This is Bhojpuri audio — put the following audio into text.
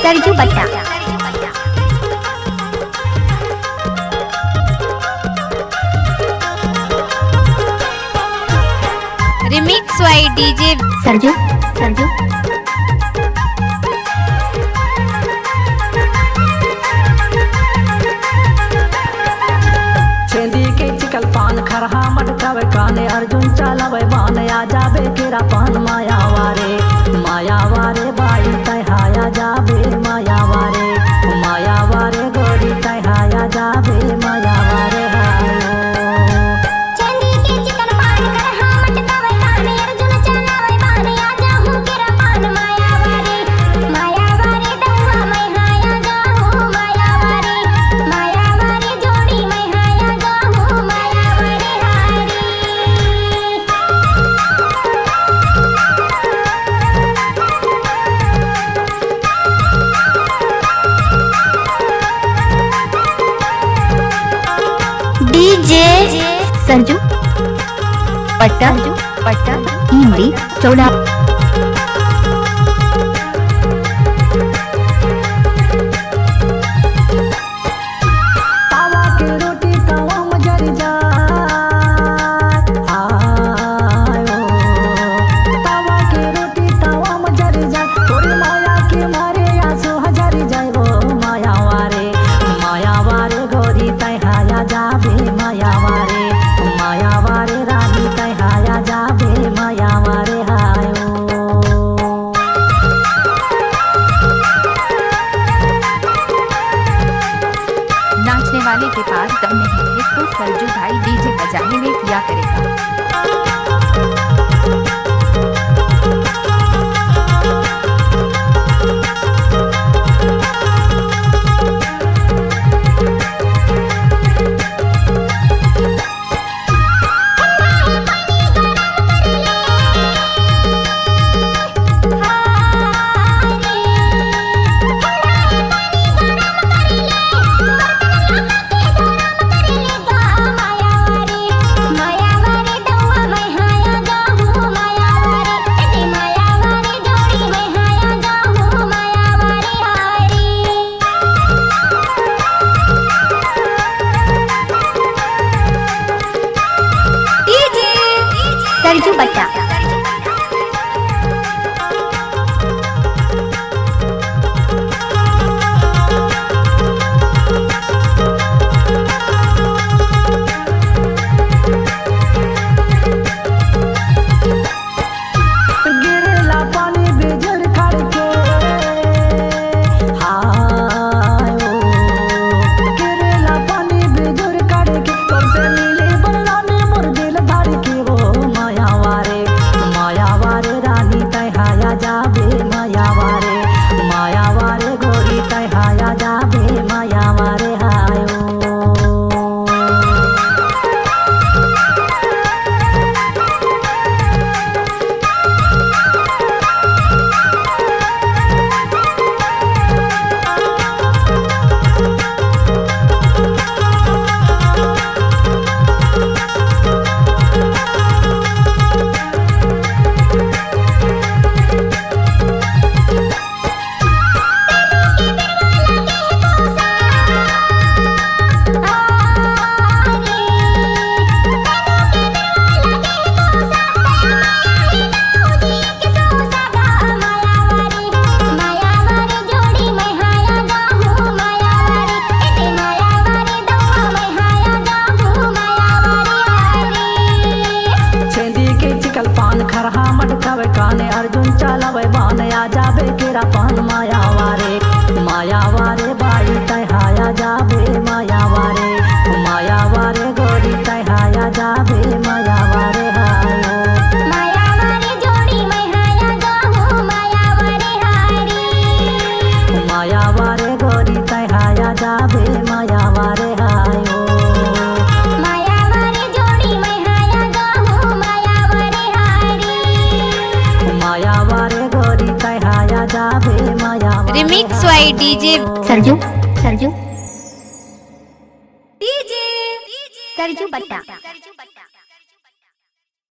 सरजू बट्टा रिमिक्स वाई डीजे सरजू सरजू छेदी के चिकल पान खरहा मटकावे काने अर्जुन चलावे बान आ जाबे केरा पान मायावारे मायावारे बाई तय हाया जाबे मायावारे गोरी तय हाया जाबे मायावारे चंदी के चिकन पान खरहा मटकावे काने अर्जुन चलावे बान आ जाहू केरा पान मायावारे दौआ मैं हाया जाहू मायावारे जोड़ी मैं हाया जाहू मायावारे हारी डीजे सरजू बट्टा हिंदी चौड़ा तावा के रोटी तावा में जर जाए आयो तावा के रोटी तावा में जर जाए तोरी माया के मारे आंसू हजार जाए वो मायावारे गोरी तय हाया जाबे मायावारे रानी तय हाया जाबे मायावारे हायो नाचने वाले के पास दम नहीं है तो सरजू भाई डीजे बजाने में किया करेगा। मायावारे दौआ मैं हाया जाहू मायावारे जोड़ी मैं हाया जाहू मायावारे हारी डीजे सरजू बट्टा गिरेला पानी बेजर खड़के हायो गिरेला पानी बेजर खड़के तुमसे मिले बल्लाने मोर दिल धड़ के वो मायावारे रानी तय हाया जाबे मायावारे गोरी तय हाया जाबे मायावारे हायो मायावारे जोड़ी मैं हाया जाहू मायावारे दौआ मैं हाया जाहू मायावारे हारी छेदी के चिकल पान खरहा मटकावे काने अर्जुन चलावे बान आ जाबे केरा पान मायावारे बाई तय हाया जाबे मायावारे गोरी तय हाया जाबे मायावारे हायो मायावारे जोड़ी मैं हाया जाहू मायावारे हारी मायावारे गोरी तय हाया जाबे मायावारे हायो मायावारे जोड़ी मैं हाया जाहू मायावारे हारी मायावारे गोरी तय हाया जाबे मायावारे रिमिक्स वाई डीजे सरजू डीजे सरजू बट्टा